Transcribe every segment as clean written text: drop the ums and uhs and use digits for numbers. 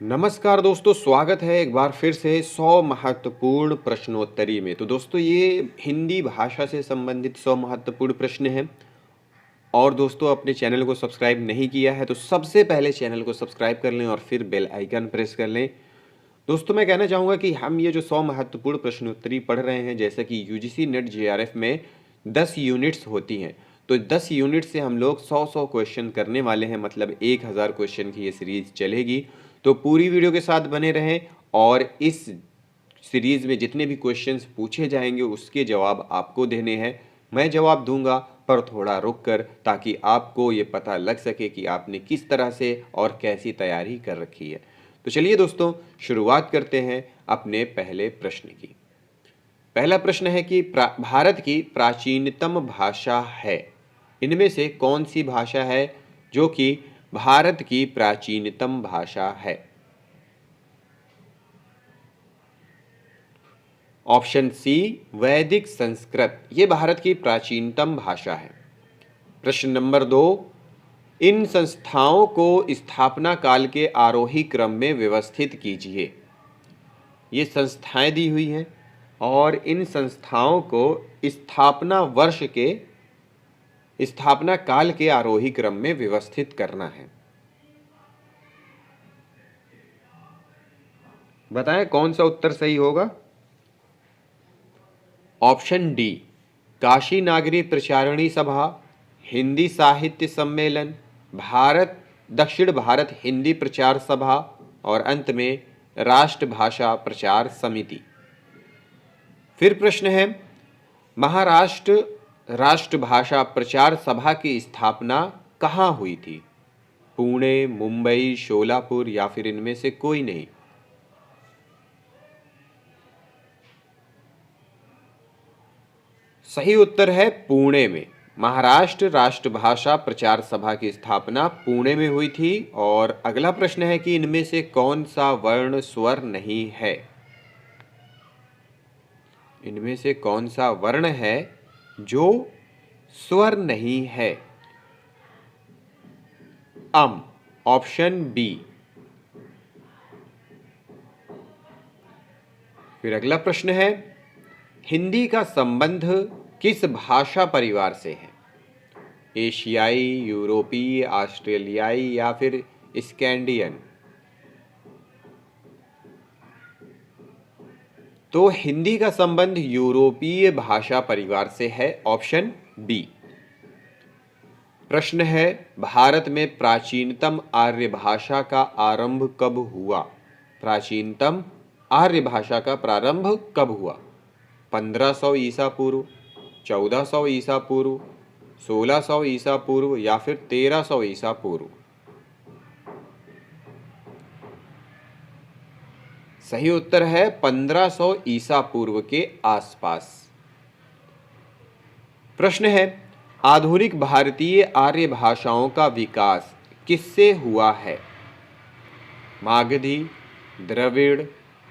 नमस्कार दोस्तों, स्वागत है एक बार फिर से 100 महत्वपूर्ण प्रश्नोत्तरी में। तो दोस्तों ये हिंदी भाषा से संबंधित 100 महत्वपूर्ण प्रश्न हैं। और दोस्तों अपने चैनल को सब्सक्राइब नहीं किया है तो सबसे पहले चैनल को सब्सक्राइब कर लें और फिर बेल आइकन प्रेस कर लें। दोस्तों मैं कहना चाहूँगा कि हम ये जो 100 महत्वपूर्ण प्रश्नोत्तरी पढ़ रहे हैं, जैसे कि यूजीसी नेट जेआरएफ में 10 यूनिट्स होती हैं, तो 10 यूनिट से हम लोग 100 क्वेश्चन करने वाले हैं, मतलब 1000 क्वेश्चन की ये सीरीज चलेगी। तो पूरी वीडियो के साथ बने रहें और इस सीरीज में जितने भी क्वेश्चंस पूछे जाएंगे उसके जवाब आपको देने हैं। मैं जवाब दूंगा पर थोड़ा रुक कर, ताकि आपको ये पता लग सके कि आपने किस तरह से और कैसी तैयारी कर रखी है। तो चलिए दोस्तों शुरुआत करते हैं अपने पहले प्रश्न की। पहला प्रश्न है कि भारत की प्राचीनतम भाषा है, इनमें से कौन सी भाषा है जो कि भारत की प्राचीनतम भाषा है? ऑप्शन सी वैदिक संस्कृत, ये भारत की प्राचीनतम भाषा है। प्रश्न नंबर 2, इन संस्थाओं को स्थापना काल के आरोही क्रम में व्यवस्थित कीजिए। ये संस्थाएं दी हुई हैं और इन संस्थाओं को स्थापना काल के आरोही क्रम में व्यवस्थित करना है। बताएं कौन सा उत्तर सही होगा? ऑप्शन डी काशी नागरी प्रचारिणी सभा, हिंदी साहित्य सम्मेलन, दक्षिण भारत हिंदी प्रचार सभा और अंत में राष्ट्रभाषा प्रचार समिति। फिर प्रश्न है, महाराष्ट्र राष्ट्रभाषा प्रचार सभा की स्थापना कहाँ हुई थी? पुणे, मुंबई, शोलापुर या फिर इनमें से कोई नहीं? सही उत्तर है पुणे में। महाराष्ट्र राष्ट्रभाषा प्रचार सभा की स्थापना पुणे में हुई थी। और अगला प्रश्न है कि इनमें से कौन सा वर्ण स्वर नहीं है? इनमें से कौन सा वर्ण है जो स्वर नहीं है? Option B. फिर अगला प्रश्न है, हिंदी का संबंध किस भाषा परिवार से है? एशियाई, यूरोपीय, ऑस्ट्रेलियाई या फिर स्कैंडियन? तो हिंदी का संबंध यूरोपीय भाषा परिवार से है, ऑप्शन बी। प्रश्न है, भारत में प्राचीनतम आर्य भाषा का आरंभ कब हुआ? प्राचीनतम आर्य भाषा का प्रारंभ कब हुआ? 1500 ईसा पूर्व, 1400 ईसा पूर्व, 1600 ईसा पूर्व या फिर 1300 ईसा पूर्व? सही उत्तर है 1500 ईसा पूर्व के आसपास। प्रश्न है, आधुनिक भारतीय आर्य भाषाओं का विकास किससे हुआ है? मागधी, द्रविड़,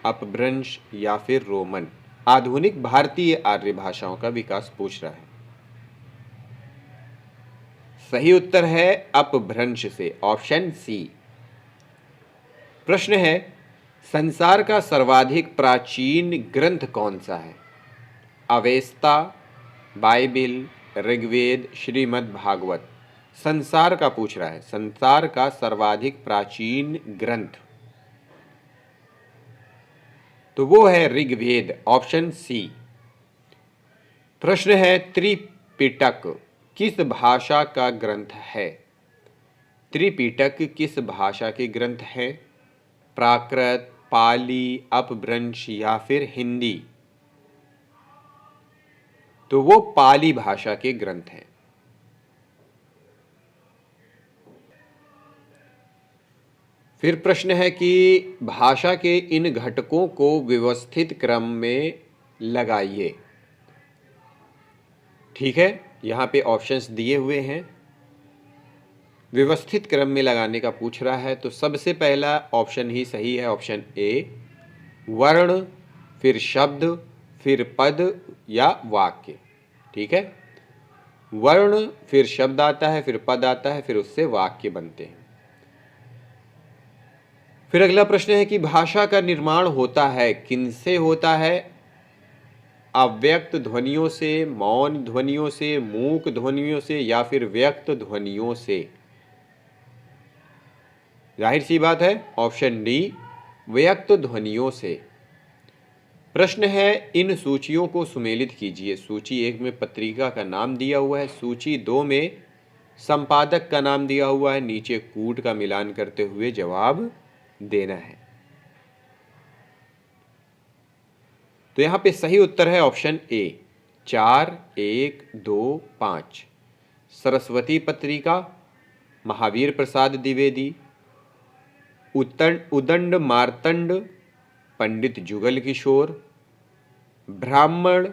अपभ्रंश या फिर रोमन? आधुनिक भारतीय आर्य भाषाओं का विकास पूछ रहा है। सही उत्तर है अपभ्रंश से, ऑप्शन सी। प्रश्न है, संसार का सर्वाधिक प्राचीन ग्रंथ कौन सा है? Avesta, Bible, Rigveda, Shrimad Bhagwat? संसार का पूछ रहा है, संसार का सर्वाधिक प्राचीन ग्रंथ, तो वो है ऋग्वेद, ऑप्शन सी। प्रश्न है, त्रिपिटक किस भाषा का ग्रंथ है? त्रिपिटक किस भाषा के ग्रंथ है? प्राकृत, पाली, अपभ्रंश या फिर हिंदी? तो वो पाली भाषा के ग्रंथ हैं। फिर प्रश्न है कि भाषा के इन घटकों को व्यवस्थित क्रम में लगाइए। ठीक है, यहाँ पे ऑप्शंस दिए हुए हैं, व्यवस्थित क्रम में लगाने का पूछ रहा है। तो सबसे पहला ऑप्शन ही सही है, ऑप्शन ए, वर्ण, फिर शब्द, फिर पद या वाक्य। ठीक है, वर्ण, फिर शब्द आता है, फिर पद आता है, फिर उससे वाक्य बनते हैं। फिर अगला प्रश्न है कि भाषा का निर्माण होता है किनसे होता है? अव्यक्त ध्वनियों से, मौन ध्वनियों से, मूक ध्वनियों से या फिर व्यक्त ध्वनियों से? जाहिर सी बात है ऑप्शन डी, व्यक्त ध्वनियों से। प्रश्न है इन सूचियों को सुमेलित कीजिए। सूची 1 में पत्रिका का नाम दिया हुआ है, सूची 2 में संपादक का नाम दिया हुआ है, नीचे कूट का मिलान करते हुए जवाब देना है। तो यहां पे सही उत्तर है ऑप्शन ए, 4, 1, 2, 5। सरस्वती पत्रिका, महावीर प्रसाद द्विवेदी, उदंड मार्तंड, पंडित जुगल किशोर, ब्राह्मण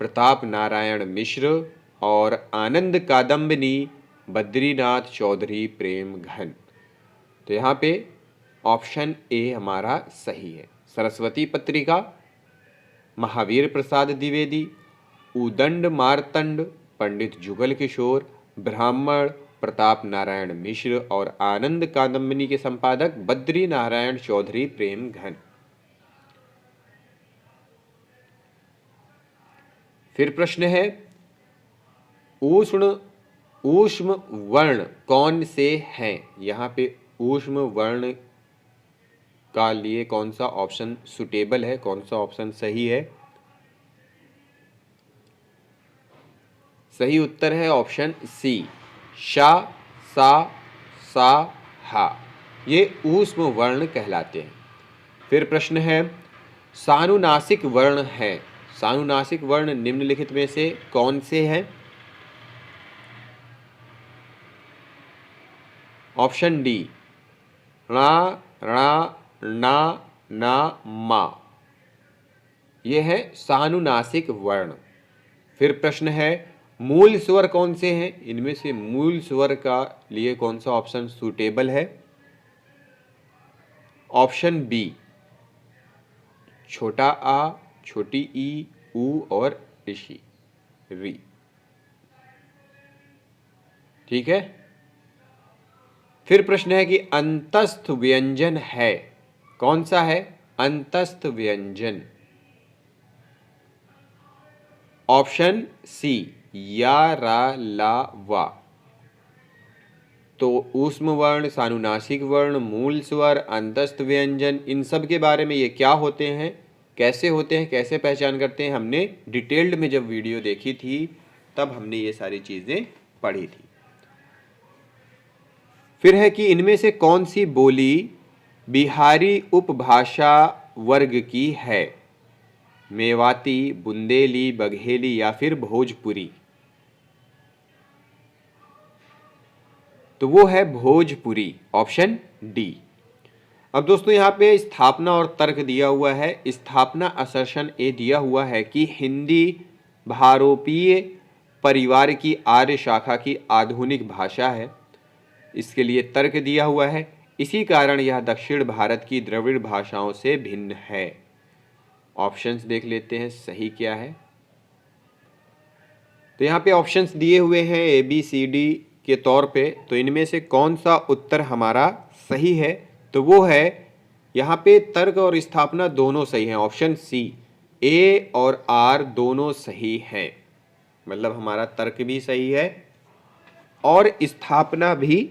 प्रताप नारायण मिश्र और आनंद कादम्बिनी बद्रीनाथ चौधरी प्रेम घन। तो यहाँ पे ऑप्शन ए हमारा सही है। सरस्वती पत्रिका, महावीर प्रसाद द्विवेदी, उदंड मार्तंड, पंडित जुगल किशोर, ब्राह्मण प्रताप नारायण मिश्र और आनंद कादम्बिनी के संपादक बद्री नारायण चौधरी प्रेम घन। फिर प्रश्न है ऊष्म वर्ण कौन से हैं? यहां पे ऊष्म वर्ण का लिए कौन सा ऑप्शन सुटेबल है, कौन सा ऑप्शन सही है? सही उत्तर है ऑप्शन सी, शा, सा, सा, हा। ये ऊष्म वर्ण कहलाते हैं। फिर प्रश्न है सानुनासिक वर्ण है। सानुनासिक वर्ण निम्नलिखित में से कौन से हैं? ऑप्शन डी, णा, णा, ना, ना, मा। ये है सानुनासिक वर्ण। फिर प्रश्न है मूल स्वर कौन से हैं? इनमें से मूल स्वर का लिए कौन सा ऑप्शन सूटेबल है? ऑप्शन बी, छोटा आ, छोटी ई, ऊ और ऋषि, री। ठीक है। फिर प्रश्न है कि अंतस्थ व्यंजन है, कौन सा है अंतस्थ व्यंजन? ऑप्शन सी, या, रा, ला, वा। तो ऊष्म वर्ण, सानुनासिक वर्ण, मूल स्वर, अंतस्थ व्यंजन, इन सब के बारे में ये क्या होते हैं, कैसे होते हैं, कैसे पहचान करते हैं, हमने डिटेल्ड में जब वीडियो देखी थी तब हमने ये सारी चीजें पढ़ी थी। फिर है कि इनमें से कौन सी बोली बिहारी उपभाषा वर्ग की है? मेवाती, बुंदेली, बघेली या फिर भोजपुरी? तो वो है भोजपुरी, ऑप्शन डी। अब दोस्तों यहाँ पे स्थापना और तर्क दिया हुआ है। स्थापना असर्शन ए दिया हुआ है कि हिंदी भारोपीय परिवार की आर्य शाखा की आधुनिक भाषा है। इसके लिए तर्क दिया हुआ है, इसी कारण यह दक्षिण भारत की द्रविड़ भाषाओं से भिन्न है। ऑप्शंस देख लेते हैं सही क्या है। तो यहाँ पे ऑप्शंस दिए हुए हैं ए बी सी डी के तौर पे। तो इनमें से कौन सा उत्तर हमारा सही है? तो वो है यहाँ पे तर्क और स्थापना दोनों सही हैं। ऑप्शन सी, ए और आर दोनों सही हैं। मतलब हमारा तर्क भी सही है और स्थापना भी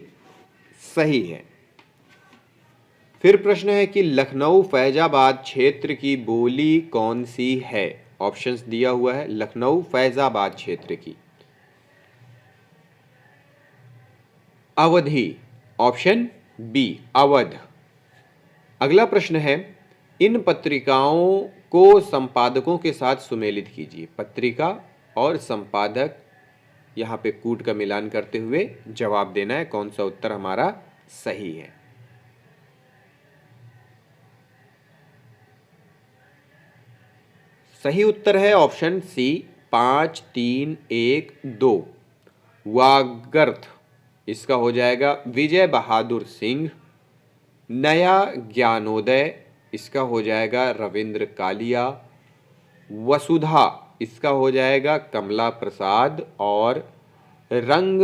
सही है। फिर प्रश्न है कि लखनऊ फैजाबाद क्षेत्र की बोली कौन सी है? ऑप्शंस दिया हुआ है लखनऊ फैजाबाद क्षेत्र की। अवधी, ऑप्शन बी, अवध। अगला प्रश्न है इन पत्रिकाओं को संपादकों के साथ सुमेलित कीजिए। पत्रिका और संपादक, यहाँ पे कूट का मिलान करते हुए जवाब देना है कौन सा उत्तर हमारा सही है। सही उत्तर है ऑप्शन सी, 5, 3, 1, 2। वागर्थ, इसका हो जाएगा विजय बहादुर सिंह। नया ज्ञानोदय, इसका हो जाएगा रविंद्र कालिया। वसुधा, इसका हो जाएगा कमला प्रसाद। और रंग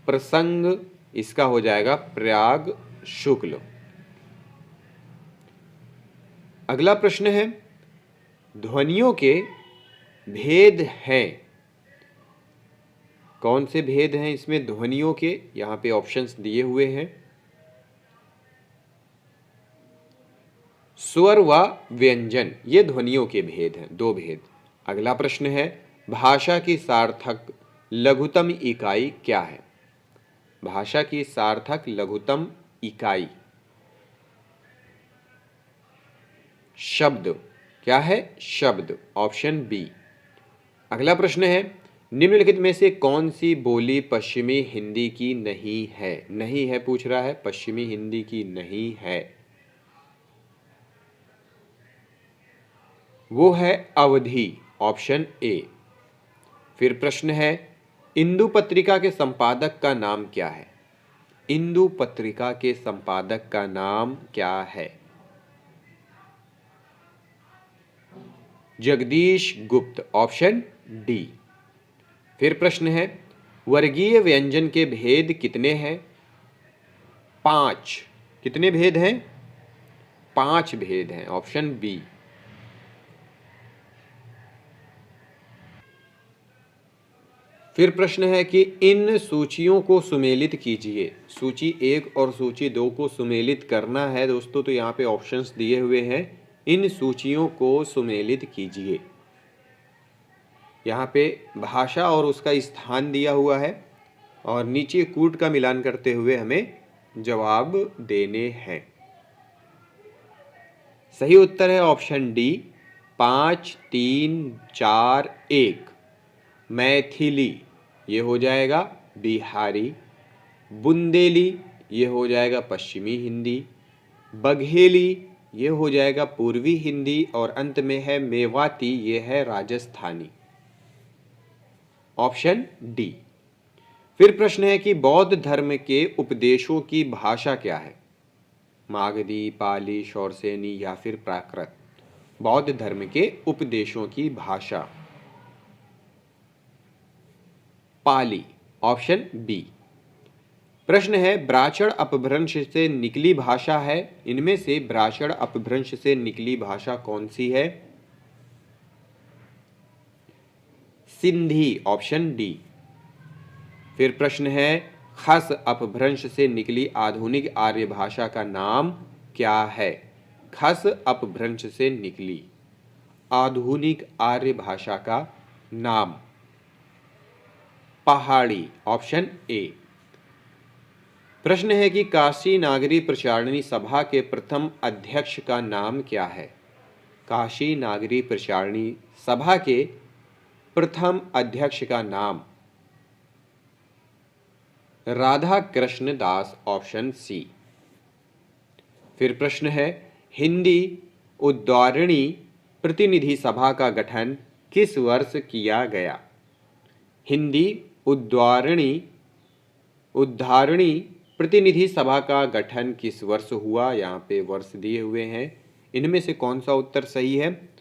प्रसंग, इसका हो जाएगा प्रयाग शुक्ल। अगला प्रश्न है, ध्वनियों के भेद हैं। कौन से भेद हैं इसमें ध्वनियों के? यहाँ पे ऑप्शंस दिए हुए हैं। स्वर व व्यंजन, ये ध्वनियों के भेद हैं, दो भेद। अगला प्रश्न है, भाषा की सार्थक लघुत्तम इकाई क्या है? भाषा की सार्थक लघुत्तम इकाई शब्द। क्या है? शब्द, ऑप्शन बी। अगला प्रश्न है, निम्नलिखित में से कौन सी बोली पश्चिमी हिंदी की नहीं है? नहीं है पूछ रहा है, पश्चिमी हिंदी की नहीं है। वो है अवधी, ऑप्शन ए। फिर प्रश्न है, इंदु पत्रिका के संपादक का नाम क्या है? इंदु पत्रिका के संपादक का नाम क्या है? जगदीश गुप्त, ऑप्शन डी। फिर प्रश्न है, वर्गीय व्यंजन के भेद कितने हैं? 5। कितने भेद हैं? 5 भेद हैं, ऑप्शन बी। फिर प्रश्न है कि इन सूचियों को सुमेलित कीजिए। सूची 1 और सूची 2 को सुमेलित करना है दोस्तों, तो यहाँ पे ऑप्शंस दिए हुए हैं। इन सूचियों को सुमेलित कीजिए। यहाँ पे भाषा और उसका स्थान दिया हुआ है और नीचे कूट का मिलान करते हुए हमें जवाब देने हैं। सही उत्तर है ऑप्शन डी, 5, 3, 4, 1। मैथिली ये हो जाएगा बिहारी, बुंदेली ये हो जाएगा पश्चिमी हिंदी, बघेली ये हो जाएगा पूर्वी हिंदी और अंत में है मेवाती, ये है राजस्थानी, ऑप्शन डी। फिर प्रश्न है कि बौद्ध धर्म के उपदेशों की भाषा क्या है? मागधी, पाली, शौरसेनी या फिर प्राकृत? बौद्ध धर्म के उपदेशों की भाषा पाली, ऑप्शन बी। प्रश्न है, ब्राह्मण अपभ्रंश से निकली भाषा है, इनमें से ब्राह्मण अपभ्रंश से निकली भाषा कौन सी है? Sindhi, option D. फिर प्रश्न है, खस अपभ्रंश से निकली आधुनिक आर्य भाषा का नाम क्या है? खस अपभ्रंश से निकली आधुनिक आर्य भाषा का नाम पहाड़ी, ऑप्शन ए। प्रश्न है कि काशी नागरी प्रचारणी सभा के प्रथम अध्यक्ष का नाम क्या है? काशी नागरी प्रचारणी सभा के प्रथम अध्यक्ष का नाम राधा कृष्ण दास, ऑप्शन सी। फिर प्रश्न है, हिंदी उद्धारणी प्रतिनिधि सभा का गठन किस वर्ष किया गया? हिंदी उद्धारणी प्रतिनिधि सभा का गठन किस वर्ष हुआ? यहाँ पे वर्ष दिए हुए हैं। इनमें से कौन सा उत्तर सही है?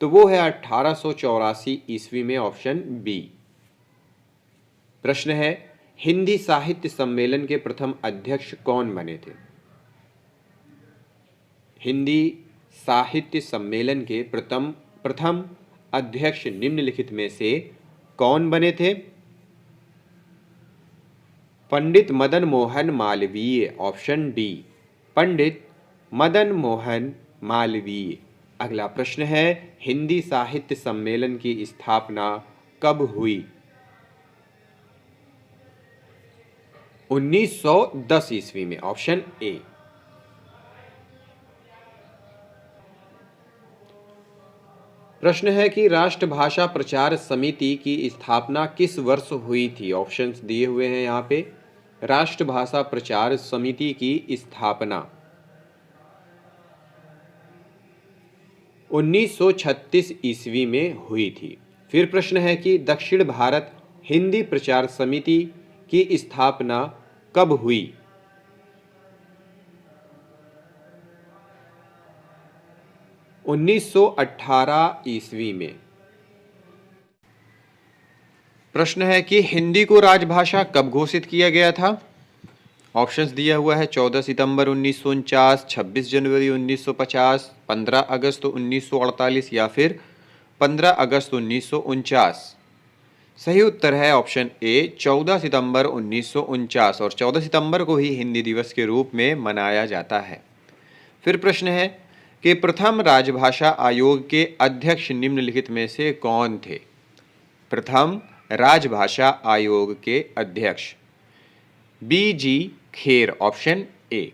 तो वो है 1884 ईस्वी में, ऑप्शन बी। प्रश्न है, हिंदी साहित्य सम्मेलन के प्रथम अध्यक्ष कौन बने थे? हिंदी साहित्य सम्मेलन के प्रथम अध्यक्ष निम्नलिखित में से कौन बने थे? Pandit Madan Mohan Malviya, option D. पंडित मदन मोहन मालवीय। अगला प्रश्न है, हिंदी साहित्य सम्मेलन की स्थापना कब हुई? 1910 ईस्वी में, ऑप्शन ए। प्रश्न है कि राष्ट्रभाषा प्रचार समिति की स्थापना किस वर्ष हुई थी? ऑप्शंस दिए हुए हैं यहाँ पे। राष्ट्रभाषा प्रचार समिति की स्थापना 1936 ईस्वी में हुई थी। फिर प्रश्न है कि दक्षिण भारत हिंदी प्रचार समिति की स्थापना कब हुई? – 1918 ईस्वी में। प्रश्न है कि हिंदी को राजभाषा कब घोषित किया गया था? ऑप्शंस दिया हुआ है 14 सितंबर 1949, 26 जनवरी 1950, 15 अगस्त 1948 या फिर 15 अगस्त 1949। सही उत्तर है ऑप्शन ए 14 सितंबर 1949 और 14 सितंबर को ही हिंदी दिवस के रूप में मनाया जाता है। फिर प्रश्न है कि प्रथम राजभाषा आयोग के अध्यक्ष निम्नलिखित में से कौन थे? प्रथम राजभाषा आयोग के अध्यक्ष बी.जी. Kher, option A.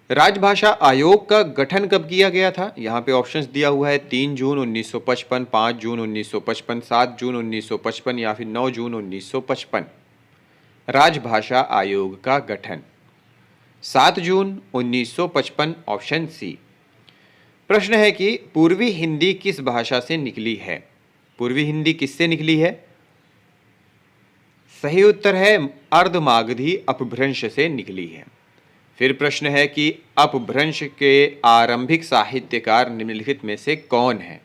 राजभाषा आयोग का गठन कब किया गया था? यहाँ पे ऑप्शंस दिया हुआ है 3 जून 1955, 5 जून 1955, 7 जून 1955 या फिर 9 जून 1955। राजभाषा आयोग का गठन 7 जून 1955, ऑप्शन सी। प्रश्न है कि पूर्वी हिंदी किस भाषा से निकली है? पूर्वी हिंदी किससे निकली है? सही उत्तर है अर्धमागधी अपभ्रंश से निकली है। फिर प्रश्न है कि अपभ्रंश के आरंभिक साहित्यकार निम्नलिखित में से कौन है?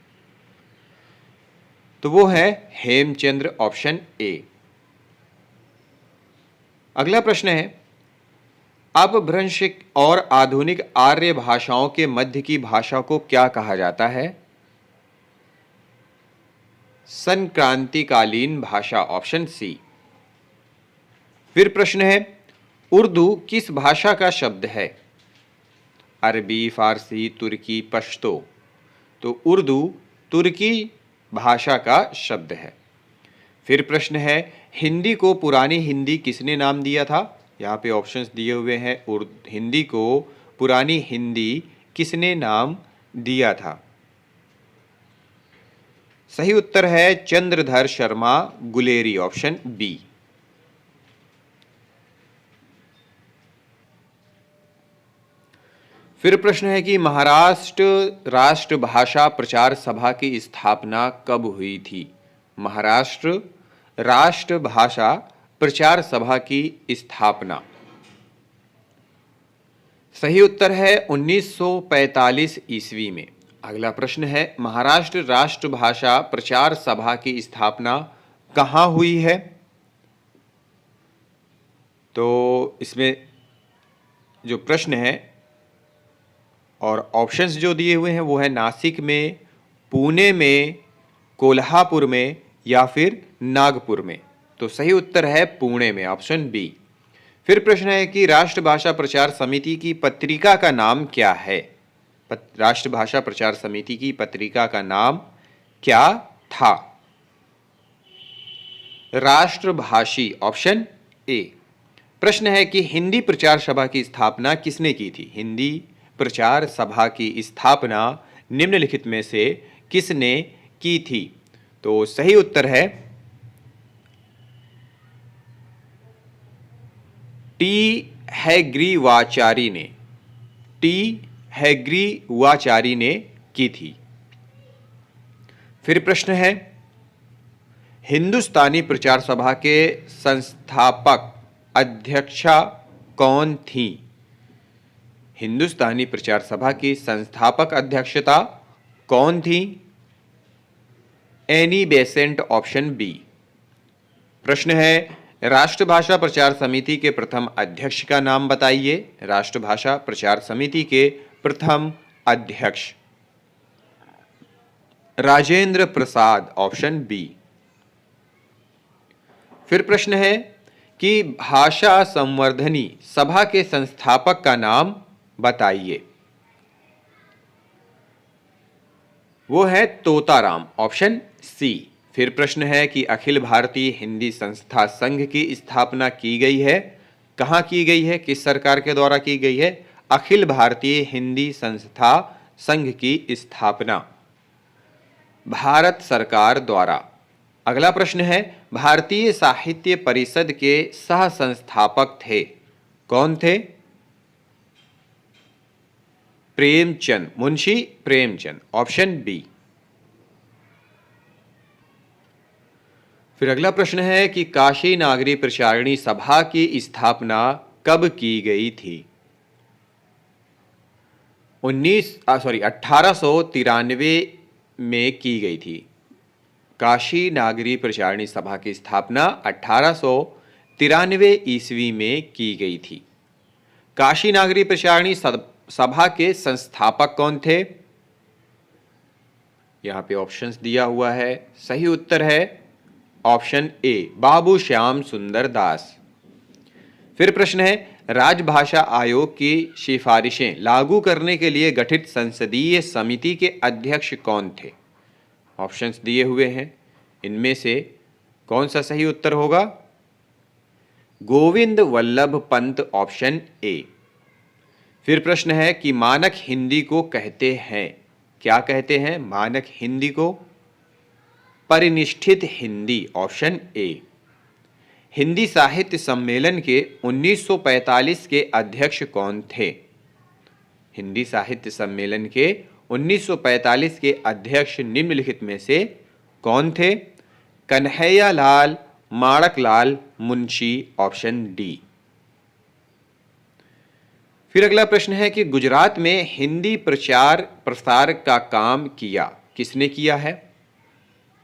तो वो है हेमचंद्र, ऑप्शन ए। अगला प्रश्न है अपभ्रंश और आधुनिक आर्य भाषाओं के मध्य की भाषा को क्या कहा जाता है? संक्रांतिकालीन भाषा, ऑप्शन सी। फिर प्रश्न है उर्दू किस भाषा का शब्द है? अरबी, फारसी, तुर्की, पश्तो। तो उर्दू तुर्की भाषा का शब्द है। फिर प्रश्न है हिंदी को पुरानी हिंदी किसने नाम दिया था? यहाँ पे ऑप्शंस दिए हुए हैं हिंदी को पुरानी हिंदी किसने नाम दिया था? सही उत्तर है चंद्रधर शर्मा गुलेरी, ऑप्शन बी। फिर प्रश्न है कि महाराष्ट्र राष्ट्रभाषा प्रचार सभा की स्थापना कब हुई थी? महाराष्ट्र राष्ट्रभाषा प्रचार सभा की स्थापना। सही उत्तर है 1945 ईस्वी में। अगला प्रश्न है महाराष्ट्र राष्ट्रभाषा प्रचार सभा की स्थापना कहाँ हुई है? तो इसमें जो प्रश्न है और ऑप्शंस जो दिए हुए हैं वो है नासिक में, पुणे में, कोल्हापुर में या फिर नागपुर में। तो सही उत्तर है पुणे में, ऑप्शन बी। फिर प्रश्न है कि राष्ट्रभाषा प्रचार समिति की पत्रिका का नाम क्या है? राष्ट्रभाषा प्रचार समिति की पत्रिका का नाम क्या था? राष्ट्रभाषी, ऑप्शन ए। प्रश्न है कि हिंदी प्रचार सभा की स्थापना किसने की थी? हिंदी प्रचार सभा की स्थापना निम्नलिखित में से किसने की थी? तो सही उत्तर है टी हैग्रीवाचारी ने। टी हैग्रीवाचारी ने की थी। फिर प्रश्न है हिंदुस्तानी प्रचार सभा के संस्थापक अध्यक्षा कौन थी? हिंदुस्तानी प्रचार सभा की संस्थापक अध्यक्षता कौन थी? Annie Besant, option B. प्रश्न है राष्ट्रभाषा प्रचार समिति के प्रथम अध्यक्ष का नाम बताइए। राष्ट्रभाषा प्रचार समिति के प्रथम अध्यक्ष राजेंद्र प्रसाद, ऑप्शन बी। फिर प्रश्न है कि भाषा संवर्धनी सभा के संस्थापक का नाम बताइए। वो है तोताराम, ऑप्शन सी। फिर प्रश्न है कि अखिल भारतीय हिंदी संस्था संघ की स्थापना की गई है, कहाँ की गई है, किस सरकार के द्वारा की गई है? अखिल भारतीय हिंदी संस्था संघ की स्थापना भारत सरकार द्वारा। अगला प्रश्न है भारतीय साहित्य परिषद के सह संस्थापक थे, कौन थे? Premchand, Munshi Premchand, option B. फिर अगला प्रश्न है कि काशी नागरी प्रचारिणी सभा की स्थापना कब की गई थी? 1893 में की गई थी। काशी नागरी प्रचारिणी सभा की स्थापना 93 ईस्वी में की गई थी। काशी नागरी प्रचारणी सभा के संस्थापक कौन थे? यहां पे ऑप्शंस दिया हुआ है। सही उत्तर है ऑप्शन ए, बाबू श्याम सुंदर दास। फिर प्रश्न है, राजभाषा आयोग की सिफारिशें लागू करने के लिए गठित संसदीय समिति के अध्यक्ष कौन थे? ऑप्शंस दिए हुए हैं, इनमें से कौन सा सही उत्तर होगा? Govind Vallabh Pant, option A. फिर प्रश्न है कि मानक हिंदी को कहते हैं, क्या कहते हैं मानक हिंदी को? परिनिष्ठित हिंदी, ऑप्शन ए। हिंदी साहित्य सम्मेलन के 1945 के अध्यक्ष कौन थे? हिंदी साहित्य सम्मेलन के 1945 के अध्यक्ष निम्नलिखित में से कौन थे? कन्हैया लाल, माणक लाल मुंशी, ऑप्शन डी। फिर अगला प्रश्न है कि गुजरात में हिंदी प्रचार प्रसार का काम किया, किसने किया है?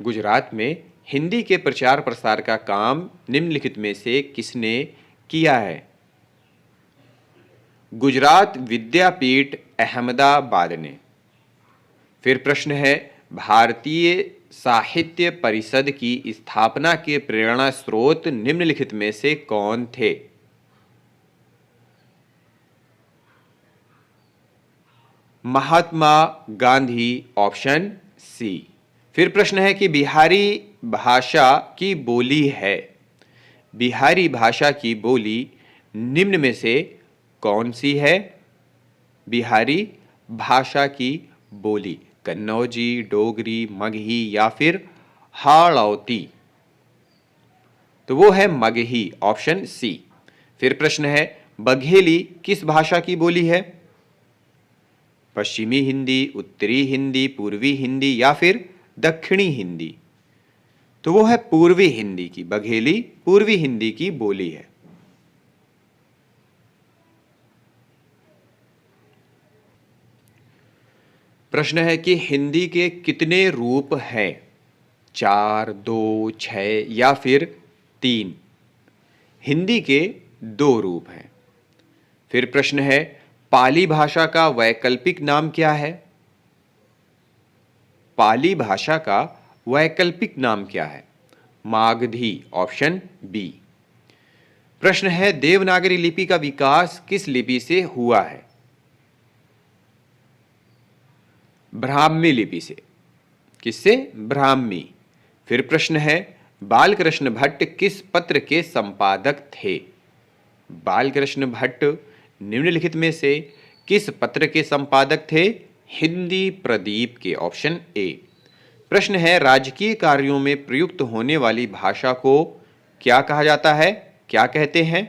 गुजरात में हिंदी के प्रचार प्रसार का काम निम्नलिखित में से किसने किया है? गुजरात विद्यापीठ अहमदाबाद ने। फिर प्रश्न है, भारतीय साहित्य परिषद की स्थापना के प्रेरणा स्रोत निम्नलिखित में से कौन थे? Mahatma Gandhi, option C. फिर प्रश्न है कि बिहारी भाषा की बोली है, बिहारी भाषा की बोली निम्न में से कौन सी है? बिहारी भाषा की बोली कन्नौजी, डोगरी, मगही या फिर हाड़ौती? तो वो है मगही, ऑप्शन सी। फिर प्रश्न है, बघेली किस भाषा की बोली है? पश्चिमी हिंदी, उत्तरी हिंदी, पूर्वी हिंदी या फिर दक्षिणी हिंदी? तो वो है पूर्वी हिंदी की, बघेली पूर्वी हिंदी की बोली है। प्रश्न है कि हिंदी के कितने रूप हैं? 4, 2, 6 या फिर 3? हिंदी के 2 रूप हैं। फिर प्रश्न है, पाली भाषा का वैकल्पिक नाम क्या है? पाली भाषा का वैकल्पिक नाम क्या है? Magadhi, option B. प्रश्न है, देवनागरी लिपि का विकास किस लिपि से हुआ है? ब्राह्मी लिपि से। किससे? ब्राह्मी। फिर प्रश्न है, बालकृष्ण भट्ट किस पत्र के संपादक थे? बालकृष्ण भट्ट निम्नलिखित में से किस पत्र के संपादक थे? हिंदी प्रदीप के, ऑप्शन ए। प्रश्न है, राजकीय कार्यों में प्रयुक्त होने वाली भाषा को क्या कहा जाता है? क्या कहते हैं?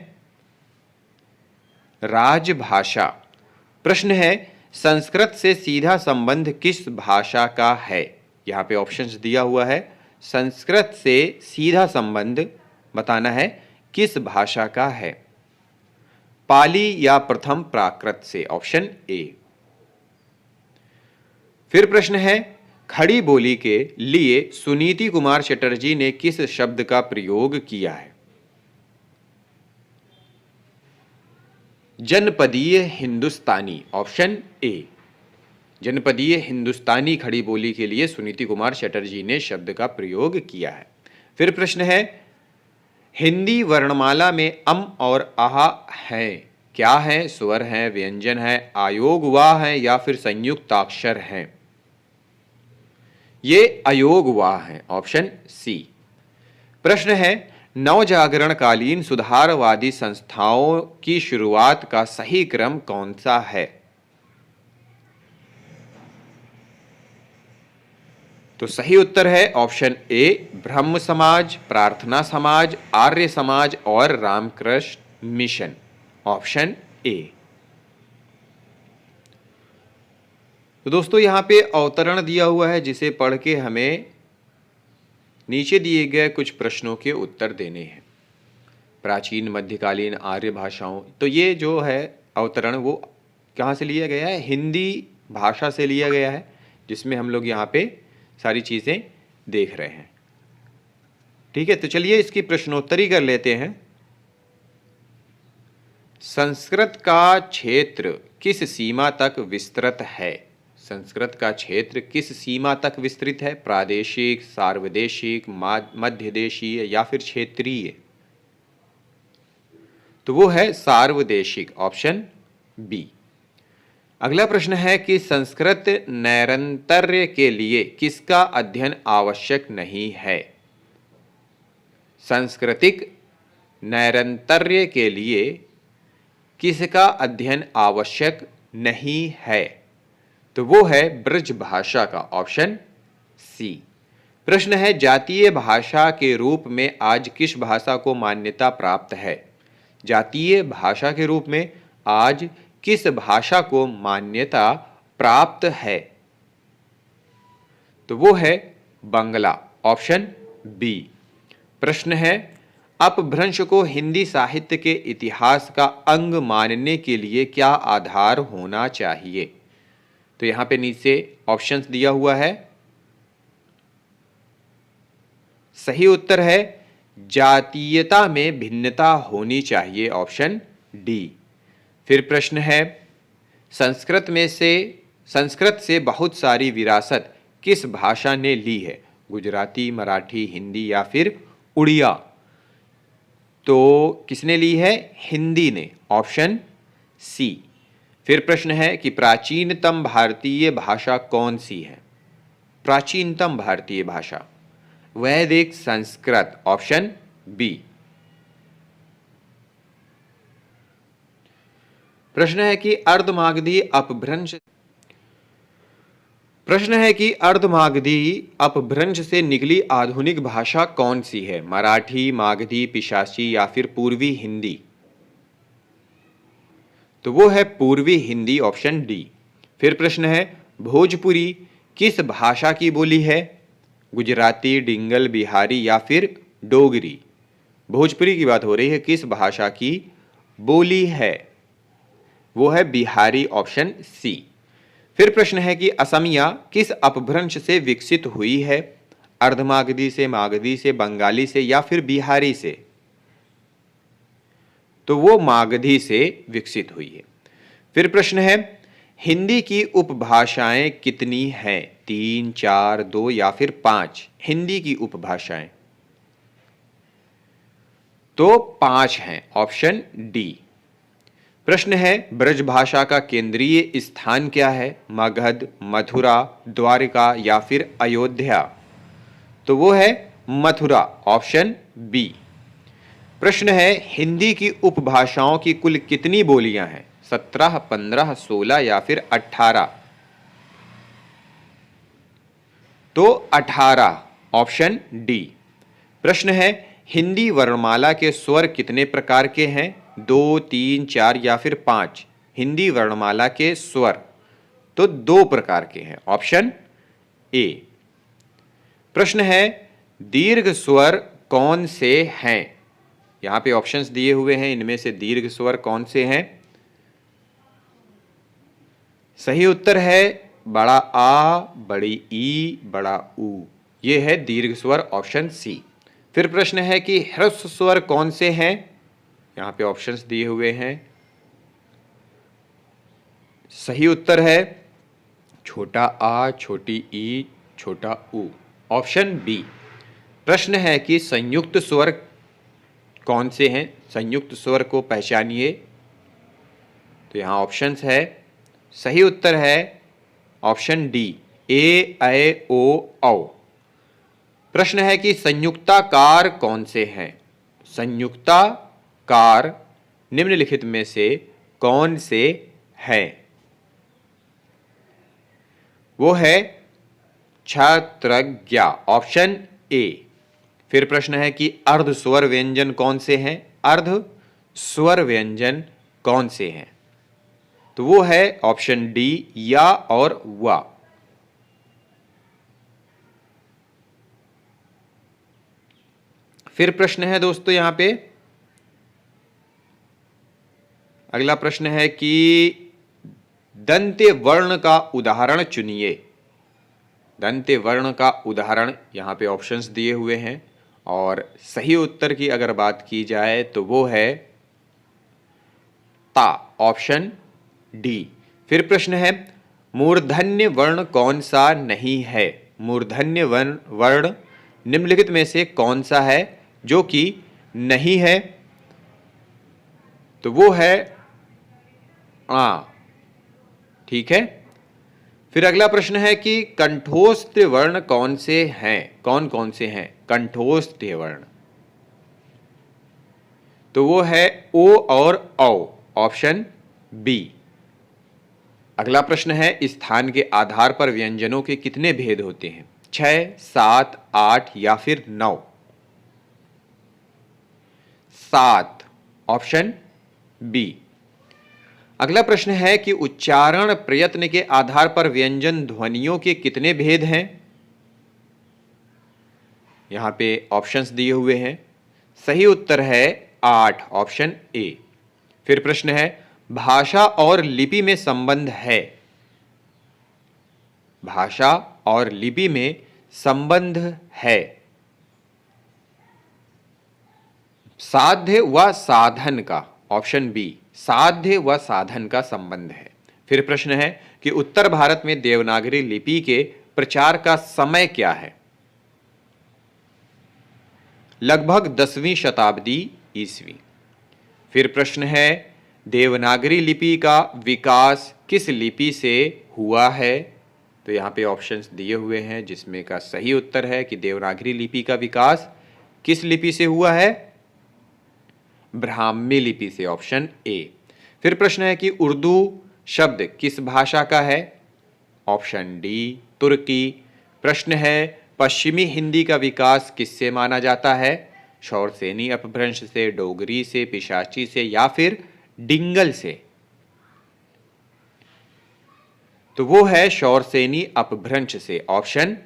राजभाषा। प्रश्न है, संस्कृत से सीधा संबंध किस भाषा का है? यहां पे ऑप्शंस दिया हुआ है, संस्कृत से सीधा संबंध बताना है किस भाषा का है? पाली या प्रथम प्राकृत से, ऑप्शन ए। फिर प्रश्न है, खड़ी बोली के लिए सुनीति कुमार चटर्जी ने किस शब्द का प्रयोग किया है? जनपदीय हिंदुस्तानी, ऑप्शन ए। जनपदीय हिंदुस्तानी खड़ी बोली के लिए सुनीति कुमार चटर्जी ने शब्द का प्रयोग किया है। फिर प्रश्न है, हिंदी वर्णमाला में अम और आह हैं, क्या है? स्वर है, व्यंजन है, आयोग वाह है या फिर संयुक्ताक्षर हैं? ये अयोग वाह है, ऑप्शन सी। प्रश्न है, नवजागरणकालीन सुधारवादी संस्थाओं की शुरुआत का सही क्रम कौन सा है? तो सही उत्तर है ऑप्शन ए, ब्रह्म समाज, प्रार्थना समाज, आर्य समाज और रामकृष्ण मिशन, ऑप्शन ए। तो दोस्तों यहां पे अवतरण दिया हुआ है जिसे पढ़ के हमें नीचे दिए गए कुछ प्रश्नों के उत्तर देने हैं। प्राचीन मध्यकालीन आर्य भाषाओं, तो ये जो है अवतरण वो कहाँ से लिया गया है? हिंदी भाषा से लिया गया है, जिसमें हम लोग यहाँ पे सारी चीज़ें देख रहे हैं। ठीक है, तो चलिए इसकी प्रश्नोत्तरी कर लेते हैं। संस्कृत का क्षेत्र किस सीमा तक विस्तृत है? संस्कृत का क्षेत्र किस सीमा तक विस्तृत है? प्रादेशिक, सार्वदेशिक, मध्य देशीय या फिर क्षेत्रीय? तो वो है सार्वदेशिक, ऑप्शन बी। अगला प्रश्न है कि संस्कृत नैरंतर्य के लिए किसका अध्ययन आवश्यक नहीं है? सांस्कृतिक नैरंतर्य के लिए किसका अध्ययन आवश्यक नहीं है? तो वो है ब्रज भाषा का, ऑप्शन सी। प्रश्न है जातीय भाषा के रूप में आज किस भाषा को मान्यता प्राप्त है? जातीय भाषा के रूप में आज किस भाषा को मान्यता प्राप्त है? तो वो है बंगला, ऑप्शन बी। प्रश्न है अपभ्रंश को हिंदी साहित्य के इतिहास का अंग मानने के लिए क्या आधार होना चाहिए? तो यहां पे नीचे ऑप्शंस दिया हुआ है। सही उत्तर है जातीयता में भिन्नता होनी चाहिए, ऑप्शन डी। फिर प्रश्न है संस्कृत से बहुत सारी विरासत किस भाषा ने ली है? गुजराती, मराठी, हिंदी या फिर उड़िया? तो किसने ली है? हिंदी ने, ऑप्शन सी। फिर प्रश्न है कि प्राचीनतम भारतीय भाषा कौन सी है? प्राचीनतम भारतीय भाषा वैदिक संस्कृत, ऑप्शन बी। प्रश्न है कि अर्धमागधी अपभ्रंश से निकली आधुनिक भाषा कौन सी है? मराठी, मागधी, पिशाची या फिर पूर्वी हिंदी? तो वो है पूर्वी हिंदी, ऑप्शन डी। फिर प्रश्न है भोजपुरी किस भाषा की बोली है? गुजराती, डिंगल, बिहारी या फिर डोगरी? भोजपुरी की बात हो रही है, किस भाषा की बोली है? वो है बिहारी, ऑप्शन सी। फिर प्रश्न है कि असमिया किस अपभ्रंश से विकसित हुई है? अर्धमागधी से, मागधी से, बंगाली से या फिर बिहारी से? तो वो मागधी से विकसित हुई है। फिर प्रश्न है हिंदी की उपभाषाएं कितनी हैं? 3, 4, 2 या फिर 5? हिंदी की उपभाषाएं तो 5 हैं, ऑप्शन डी। प्रश्न है ब्रजभाषा का केंद्रीय स्थान क्या है? मगध, मथुरा, द्वारिका या फिर अयोध्या? तो वो है मथुरा, ऑप्शन बी। प्रश्न है हिंदी की उपभाषाओं की कुल कितनी बोलियां हैं? 17, 15, 16 या फिर 18? तो 18, ऑप्शन डी। प्रश्न है हिंदी वर्णमाला के स्वर कितने प्रकार के हैं? 2, 3, 4 या फिर 5? हिंदी वर्णमाला के स्वर तो 2 प्रकार के हैं, ऑप्शन ए। प्रश्न है दीर्घ स्वर कौन से हैं? यहां पे ऑप्शंस दिए हुए हैं, इनमें से दीर्घ स्वर कौन से हैं? सही उत्तर है बड़ा आ, बड़ी ई, बड़ा ऊ। ये है दीर्घ स्वर, ऑप्शन सी। फिर प्रश्न है कि ह्रस्व स्वर कौन से हैं? यहां पे ऑप्शंस दिए हुए हैं। सही उत्तर है छोटा आ, छोटी ई, छोटा ऊ, ऑप्शन बी। प्रश्न है कि संयुक्त स्वर कौन से हैं? संयुक्त स्वर को पहचानिए। तो यहां ऑप्शंस है। सही उत्तर है ऑप्शन डी, ए, ऐ, ओ, औ। प्रश्न है कि संयुक्ताकार कौन से हैं? संयुक्ताकार निम्नलिखित में से कौन से हैं? वो है क्षत्रज्ञ, ऑप्शन ए। फिर प्रश्न है कि अर्ध स्वर व्यंजन कौन से हैं? अर्ध स्वर व्यंजन कौन से हैं? तो वो है ऑप्शन डी, या और वा। फिर प्रश्न है दोस्तों यहां पे अगला प्रश्न है कि दंत्य वर्ण का उदाहरण चुनिए। दंत्य वर्ण का उदाहरण यहां पे ऑप्शंस दिए हुए हैं और सही उत्तर की अगर बात की जाए तो वो है ता, ऑप्शन डी। फिर प्रश्न है, मूर्धन्य वर्ण कौन सा नहीं है? मूर्धन्य वर्ण निम्नलिखित में से कौन सा है जो कि नहीं है? तो वो है आ। ठीक है। फिर अगला प्रश्न है कि कंठोस्थ वर्ण कौन से हैं? कौन कौन से हैं कंठोस्थ वर्ण? तो वो है ओ और औ, ऑप्शन बी। अगला प्रश्न है, स्थान के आधार पर व्यंजनों के कितने भेद होते हैं? 6, 7, 8 या फिर 9? 7, ऑप्शन बी। अगला प्रश्न है कि उच्चारण प्रयत्न के आधार पर व्यंजन ध्वनियों के कितने भेद हैं? यहां पे ऑप्शंस दिए हुए हैं। सही उत्तर है 8, ऑप्शन ए। फिर प्रश्न है, भाषा और लिपि में संबंध है? भाषा और लिपि में संबंध है। साध्य व साधन का, ऑप्शन बी, साध्य व साधन का संबंध है। फिर प्रश्न है कि उत्तर भारत में देवनागरी लिपि के प्रचार का समय क्या है? लगभग 10वीं शताब्दी ईस्वी। फिर प्रश्न है, देवनागरी लिपि का विकास किस लिपि से हुआ है? तो यहाँ पे ऑप्शंस दिए हुए हैं जिसमें का सही उत्तर है कि देवनागरी लिपि का विकास किस लिपि से हुआ है? ब्राह्मी लिपि से, ऑप्शन ए। फिर प्रश्न है कि उर्दू शब्द किस भाषा का है? ऑप्शन डी, तुर्की। प्रश्न है, पश्चिमी हिंदी का विकास किससे माना जाता है? शौरसेनी अपभ्रंश से, डोगरी से, पिशाची से या फिर डिंगल से? तो वो है शौरसेनी अपभ्रंश से, ऑप्शन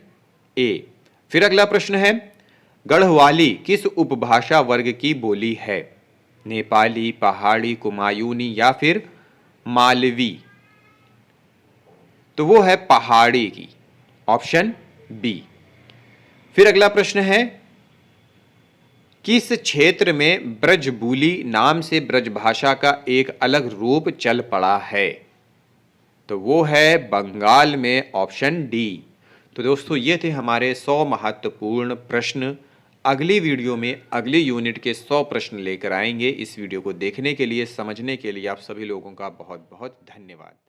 ए। फिर अगला प्रश्न है, गढ़वाली किस उपभाषा वर्ग की बोली है? नेपाली, पहाड़ी, कुमायूनी या फिर मालवी? तो वो है पहाड़ी की, ऑप्शन बी। फिर अगला प्रश्न है, किस क्षेत्र में ब्रजबुली नाम से ब्रजभाषा का एक अलग रूप चल पड़ा है? तो वो है बंगाल में, ऑप्शन डी। तो दोस्तों ये थे हमारे 100 महत्वपूर्ण प्रश्न। अगली वीडियो में अगली यूनिट के 100 प्रश्न लेकर आएंगे। इस वीडियो को देखने के लिए, समझने के लिए आप सभी लोगों का बहुत बहुत धन्यवाद।